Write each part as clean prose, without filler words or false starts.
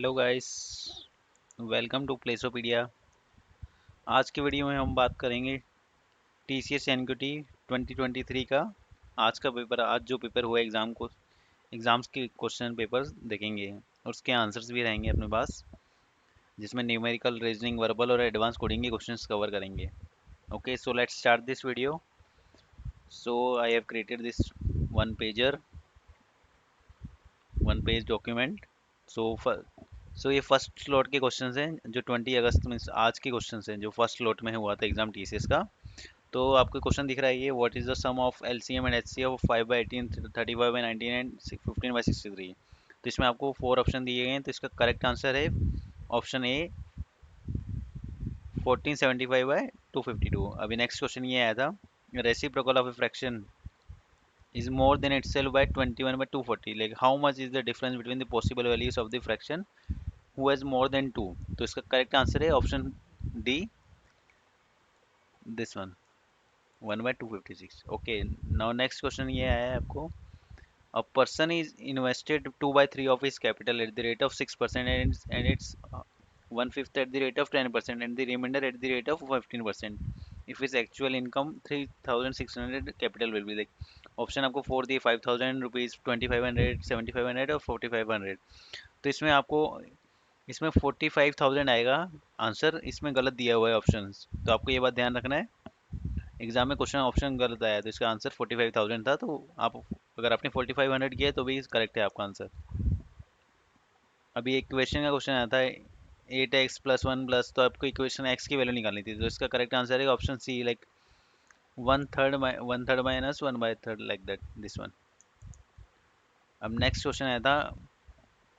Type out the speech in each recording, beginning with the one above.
Hello guys, welcome to Placeopedia. आज की video में हम बात करेंगे टीसीएस एनक्यूटी 2023 का। आज जो पेपर हुआ एग्ज़ाम्स के क्वेश्चन पेपर्स देखेंगे और उसके आंसर्स भी रहेंगे अपने पास, जिसमें न्यूमेरिकल, रीजनिंग, वर्बल और एडवांस कोडिंग के क्वेश्चंस कवर करेंगे। Okay, so let's start this video. So I have created this one pager one page document. सो ये फर्स्ट स्लॉट के क्वेश्चंस हैं जो 20 अगस्त में आज के क्वेश्चंस हैं जो फर्स्ट स्लॉट में हुआ था एग्जाम टीसीएस का। तो आपको क्वेश्चन दिख रहा है ये, what is the sum of LCM and HCF of 5/18, 35/19 and 15/63। तो इसमें आपको 4 ऑप्शन दिए गए हैं, तो इसका करेक्ट आंसर है ऑप्शन ए 1475/252। अभी नेक्स्ट क्वेश्चन ये आया था, reciprocal of a fraction is more than itself by 21/240, like how much is the difference between the possible values of the fraction who has more than 2। तो इसका correct answer है option D, this one, 1/256। Okay, now next question ये आया है आपको, a person is invested 2/3 of his capital at the rate of 6% and it's 1/5 at the rate of 10% and the remainder at the rate of 15%, if his actual income 3600, capital will be like। Option आपको 4 दिए, 5000 rupees, 2500, 7500 और 4500। तो इसमें 45,000 आएगा answer, इसमें गलत दिया हुआ है ऑप्शंस, तो आपको ये बात ध्यान रखना है। एग्जाम में क्वेश्चन ऑप्शन गलत आया, तो इसका आंसर 45,000 था। तो आप अगर आपने 4500 किया तो भी करेक्ट है आपका आंसर। अभी एक इक्वेशन का क्वेश्चन आता है 8x+1 प्लस, तो आपको इक्वेशन x की वैल्यू निकालनी थी, तो इसका करेक्ट आंसर है option C, like 1/3 minus 1/3, like that, this one. अब नेक्स्ट क्वेश्चन आया था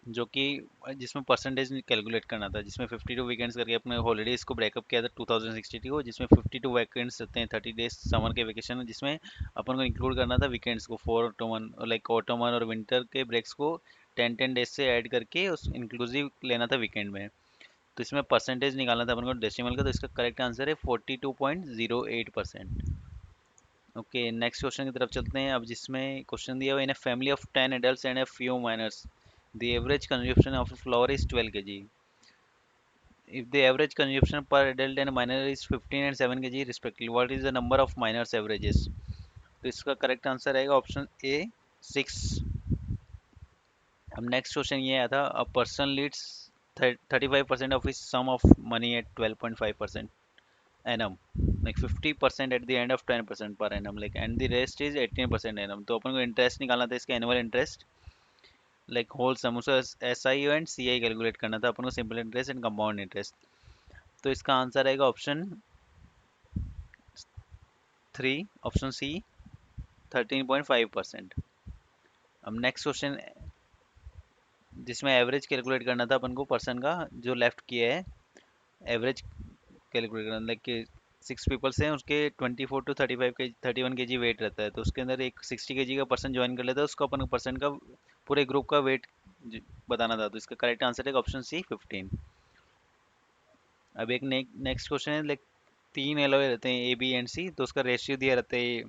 जो कि जिसमें परसेंटेज कैलकुलेट करना था, जिसमें 52 वीकेंड्स करके अपने हॉलीडेज को ब्रेकअप किया था 2062 को, जिसमें 52 वीकेंड्स रहते हैं, 30 डेज समर के वेकेशन, जिसमें अपन को इंक्लूड करना था वीकेंड्स को, 4 ऑटोमन, लाइक ऑटोमन और विंटर के ब्रेक्स को 10 डेज से ऐड करके उस इंक्लूसिव लेना था वीकेंड में। तो इसमें परसेंटेज निकालना था अपन को डेसिमल का, तो इसका करेक्ट आंसर है 42.08%। ओके, नेक्स्ट क्वेश्चन की तरफ चलते हैं। अब जिसमें क्वेश्चन दिया हुआ, in a family of 10 adults and a few minors the average consumption of a flour is 12 kg. If the average consumption per adult and minor is 15 and 7 kg respectively, what is the number of minors averages? तो इसका correct answer रहेगा option A 6। अब next question ये आया था, a person leads 35% of his sum of money at 12.5% annum, like 50% at the end of 10% per annum, like and the rest is 18% annum। तो अपन को interest निकालना था, इसका annual interest, like whole sum, उसका S I and C I calculate करना था अपन को, simple interest and compound interest. तो इसका आंसर आएगा ऑप्शन 3, ऑप्शन सी, 13.5%। अब नेक्स्ट क्वेश्चन जिसमें एवरेज कैलकुलेट करना था अपन को पर्सन का, जो लेफ्ट किया है एवरेज कैलकुलेट करना, लाइक कि 6 पीपल्स हैं, उसके 24 to 35 के 31 kg वेट रहता है, तो उसके अंदर एक 60 kg का पर्सन ज्वाइन कर लेता है, उसको अपन पर्सन का पूरे ग्रुप का वेट बताना था, तो इसका करेक्ट आंसर है ऑप्शन सी 15। अब एक नेक्स्ट क्वेश्चन है, लाइक 3 एलॉय रहते हैं ए बी एंड सी, तो उसका रेशियो दिया रहता है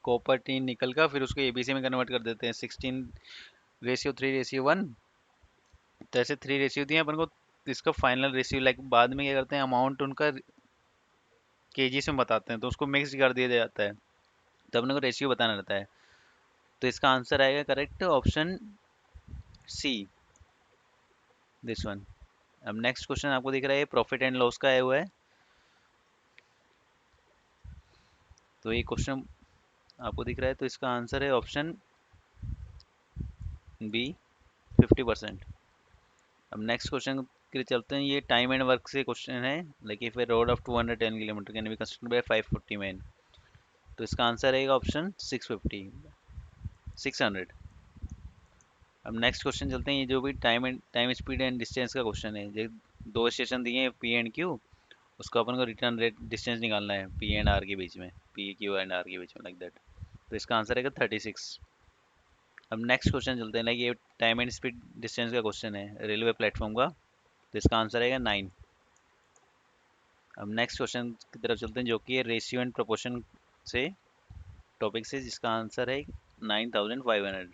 कॉपर टीन निकल का, फिर उसको एबीसी में कन्वर्ट कर देते हैं 16:3:1। तो ऐसे 3 रेशियो दिए अपन को, इसका फाइनल रेशियो लाइक बाद में क्या करते हैं, अमाउंट उनका केजीस में बताते हैं, तो उसको मिक्स कर दिया जाता है, तो अपने को रेशियो बताना रहता है। तो इसका आंसर आएगा correct option C, this one. अब नेक्स्ट क्वेश्चन आपको दिख रहा है प्रॉफिट एंड लॉस का आया हुआ है, तो ये क्वेश्चन आपको दिख रहा है, तो इसका आंसर है ऑप्शन बी, 50%। अब नेक्स्ट क्वेश्चन के लिए चलते हैं, ये टाइम एंड वर्क से क्वेश्चन है, like if A road of 210 kilometre can be constructed by 540 man, तो इसका आंसर रहेगा ऑप्शन 600। अब नेक्स्ट क्वेश्चन चलते हैं, ये जो भी टाइम स्पीड एंड डिस्टेंस का क्वेश्चन है, जो 2 स्टेशन दिए हैं पी एंड क्यू, उसको अपन को रिटर्न रेट डिस्टेंस निकालना है पी एंड आर के बीच में, पी क्यू एंड आर के बीच में, लाइक दैट। तो इसका आंसर रहेगा 36। अब नेक्स्ट क्वेश्चन चलते हैं, लाइक ये टाइम एंड स्पीड डिस्टेंस का क्वेश्चन है रेलवे प्लेटफॉर्म का, तो इसका आंसर रहेगा 9। अब नेक्स्ट क्वेश्चन की तरफ चलते हैं, जो कि है रेशियो एंड प्रोपोर्शन से टॉपिक से, जिसका आंसर है 9500।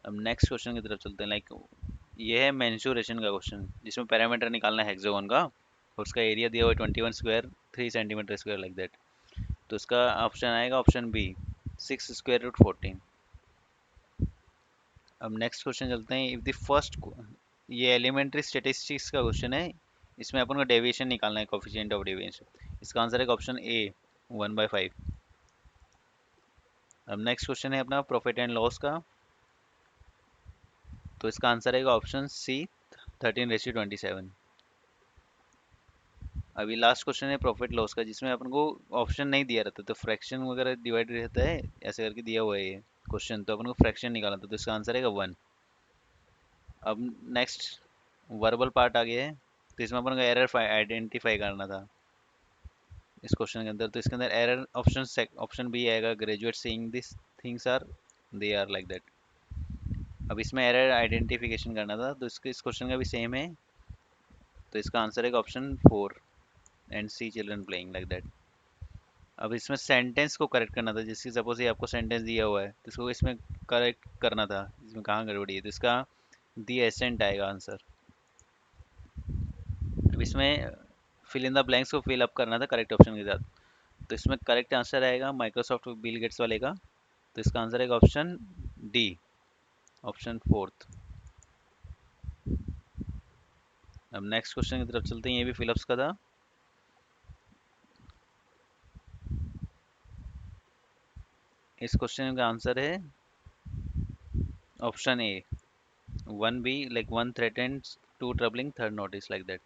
अब नेक्स्ट क्वेश्चन की तरफ चलते हैं। लाइक ये है मेंसुरेशन का क्वेश्चन, जिसमें पैरामीटर निकालना है हेक्सागोन का, और उसका एरिया दिया हुआ है 21 square 3 centimetre square like that. तो इसका ऑप्शन आएगा ऑप्शन बी, 6 स्क्वायर रूट 14। अब नेक्स्ट क्वेश्चन चलते हैं। इफ द फर्स्ट, ये एलिमेंट्री स्टेटिस्टिक्स का क्वेश्चन है, इसमें अपन को डेविएशन निकालना है, कोफिशिएंट ऑफ डेविएशन। इसका आंसर है ऑप्शन ए, 1/5। अब नेक्स्ट क्वेश्चन है अपना प्रॉफिट एंड लॉस का, तो इसका आंसर है ऑप्शन सी, 13/27। अभी लास्ट क्वेश्चन है प्रॉफिट लॉस का, जिसमें अपन को ऑप्शन नहीं दिया रहता, तो फ्रैक्शन वगैरह डिवाइड रहता है, ऐसे करके दिया हुआ है ये क्वेश्चन, तो अपन को फ्रैक्शन निकालना था, तो इसका आंसर है 1। अब नेक्स्ट वर्बल पार्ट आ गया है, तो इसमें अपन को एरर आइडेंटिफाई करना था इस क्वेश्चन के अंदर। तो इसके अंदर एरर ऑप्शन ऑप्शन बी आएगा, graduate saying this things are they are like that. अब इसमें एरर आइडेंटिफिकेशन करना था, तो इसके इस क्वेश्चन का भी सेम है, तो इसका आंसर है option 4, and see children playing like that. अब इसमें सेंटेंस को करेक्ट करना था, जिसकी सपोज ये आपको सेंटेंस दिया हुआ है, तो इसको इसमें करेक्ट करना था, इसमें कहाँ गड़बड़ी है, तो इसका दी एसेंट आएगा आंसर। अब इसमें फिल इन द ब्लैंक्स को फिल अप करना था करेक्ट ऑप्शन के साथ, तो इसमें करेक्ट आंसर आएगा माइक्रोसॉफ्ट बिल गेट्स वाले का, तो इसका आंसर आएगा ऑप्शन डी, ऑप्शन फोर्थ। अब नेक्स्ट क्वेश्चन की तरफ चलते हैं, ये भी फिलअप्स का था। इस क्वेश्चन का आंसर है option A, 1B, like one threatens to troubling third notice like that.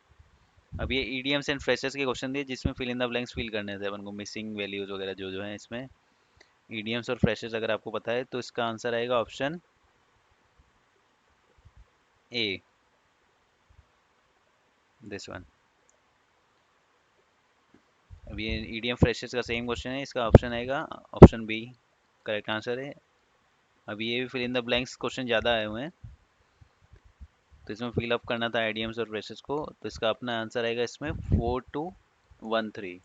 अब ये ईडीएम्स एंड फ्रेशर्स के क्वेश्चन दिए, जिसमें fill in the blanks fill करने थे अपन को, मिसिंग वैल्यूज वगैरह जो जो है इसमें। ईडीएम्स और फ्रेशर्स अगर आपको पता है, तो इसका आंसर आएगा ऑप्शन ए, दिस वन। अब ये ईडीएम फ्रेशर्स का सेम क्वेश्चन है, इसका ऑप्शन आएगा ऑप्शन बी, करेक्ट आंसर है। अब ये भी fill in the blanks question ज़्यादा आए हुए हैं, तो इसमें फिल अप करना था आइडियम्स और फ्रेशर्स को, तो इसका अपना आंसर आएगा इसमें 4213।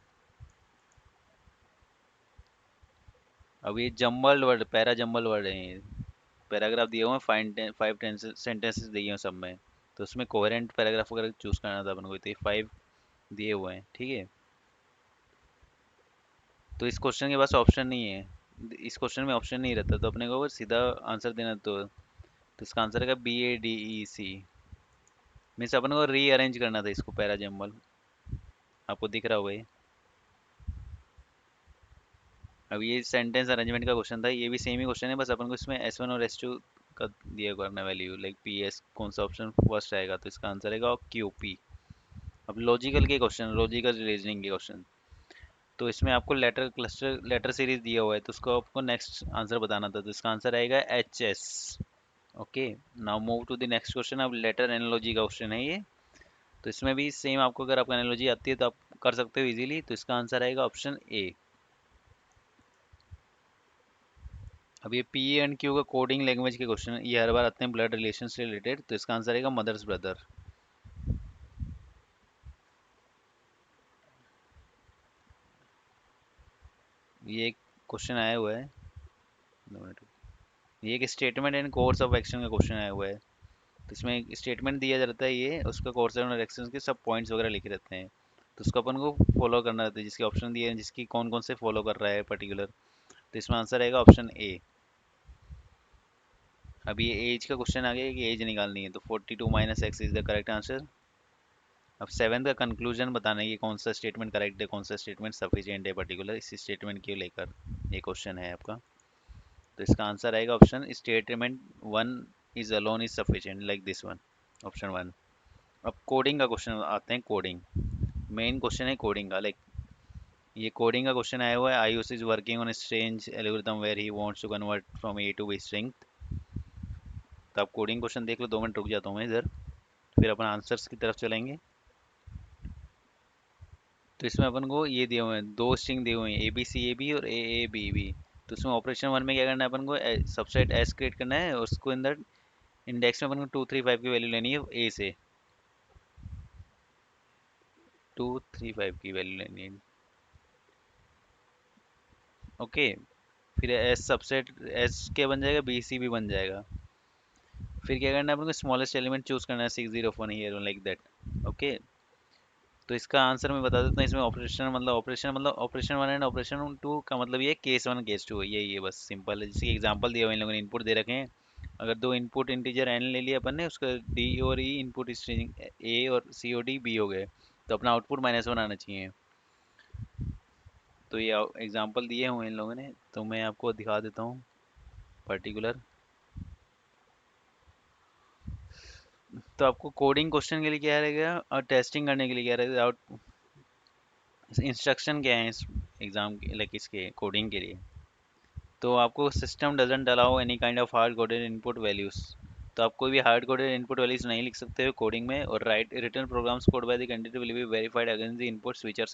अब ये jumbled word, para jumble word है ये, पैराग्राफ दिए हुए हैं, 5 सेंटेंसेस दिए हैं सब में, तो उसमें कोहेरेंट पैराग्राफ वगैरह चूज करना था अपन को, तो ये 5 दिए हुए हैं, ठीक है। तो इस क्वेश्चन के पास ऑप्शन नहीं है, इस क्वेश्चन में ऑप्शन नहीं रहता, तो अपने को वो सीधा आंसर देना, तो इसका आंसर है BADEC। मीन्स अपन को रीअरेंज करना था इसको, पैरा जम्बल, आपको दिख रहा होगा ये। अब ये सेंटेंस अरेंजमेंट का क्वेश्चन था, ये भी सेम ही क्वेश्चन है, बस अपन को इसमें S1 और S2 का दिया करना वैल्यू, लाइक PS कौन सा ऑप्शन फर्स्ट आएगा, तो इसका आंसर आएगा QP। अब लॉजिकल के क्वेश्चन, लॉजिकल रीजनिंग के क्वेश्चन, तो इसमें आपको लेटर क्लस्टर लेटर सीरीज दिया हुआ है, तो उसको आपको नेक्स्ट आंसर बताना था, तो इसका आंसर आएगा HS। Okay, now move to the next question. अब लेटर एनालॉजी का क्वेश्चन है ये, तो इसमें भी सेम, आपको अगर आपको एनालॉजी आती है तो आप कर सकते हो इजीली, तो इसका आंसर आएगा ऑप्शन ए। अब ये P एंड Q का कोडिंग लैंग्वेज के क्वेश्चन है, ये हर बार आते हैं ब्लड रिलेशन से रिलेटेड, तो इसका आंसर आएगा मदर्स ब्रदर। ये एक क्वेश्चन आया हुआ है, दो मिनट। ये एक statement and course of action का क्वेश्चन आया हुआ है, तो इसमें स्टेटमेंट दिया जाता है, ये उसका कोर्स और एक्शन के सब पॉइंट्स वगैरह लिखे रहते हैं, तो उसको अपन को फॉलो करना रहता है, जिसके ऑप्शन दिए हैं, जिसकी कौन कौन से फॉलो कर रहा है पर्टिकुलर, तो इसमें आंसर आएगा ऑप्शन ए। अब ये एज का क्वेश्चन आ गया कि एज निकालनी है, तो 42 - x is the correct answer. अब सेवन का कंक्लूजन बताना है कि कौन सा स्टेटमेंट करेक्ट है, कौन सा स्टेटमेंट सफिशिएंट है पर्टिकुलर इसी स्टेटमेंट के लेकर, ये क्वेश्चन है आपका, तो इसका आंसर आएगा option statement 1 is alone is sufficient like this one, option 1। अब कोडिंग का क्वेश्चन आते हैं, कोडिंग मेन क्वेश्चन है कोडिंग का, लाइक ये कोडिंग का क्वेश्चन आया हुआ है, Ayush is working on strange algorithm where he wants to convert from A to B string. तो आप कोडिंग क्वेश्चन देख लो, 2 मिनट रुक जाता हूँ मैं इधर, फिर अपन आंसर्स की तरफ चलेंगे। तो इसमें अपन को ये दिए हुए हैं, दो स्ट्रिंग दिए हुए हैं, ABCAB और AABB। तो उसमें ऑपरेशन 1 में क्या करना है अपन को, सबसेट S क्रिएट करना है, और उसको अंदर इंडेक्स में अपन को 235 की वैल्यू लेनी है, A से 235 की वैल्यू लेनी है। ओके, फिर S सबसेट S के बन जाएगा, BC भी बन जाएगा। फिर क्या करना है, अपन को स्मॉलेस्ट एलिमेंट चूज करना है 601 ईयर लाइक दैट। ओके, तो इसका आंसर मैं बता देता हूँ। इसमें operation one and operation two का मतलब ये केस वन केस टू है, यही है, बस सिंपल है। जैसे एग्जांपल दिया हुआ इन लोगों ने, इनपुट दे रखे हैं। अगर दो इनपुट इंटीजर एन ले लिया अपन ने, उसका डी और ई इनपुट स्ट्रिंग ए और सी और डी बी हो गए, तो अपना आउटपुट -1 आना चाहिए। तो ये एग्जांपल दिए हुए हैं इन लोगों ने, तो मैं आपको दिखा देता हूँ पर्टिकुलर। तो आपको कोडिंग क्वेश्चन के लिए क्या रहेगा और टेस्टिंग करने के लिए क्या रहेगा, इंस्ट्रक्शन क्या है इस एग्जाम के, लाइक इसके कोडिंग के लिए। तो आपको system doesn't allow any kind of hard coded input values. तो आप कोई भी हार्ड कोडेड इनपुट वैल्यूज नहीं लिख सकते हो कोडिंग में। और write return programs code by the candidate will be verified against the inputs which are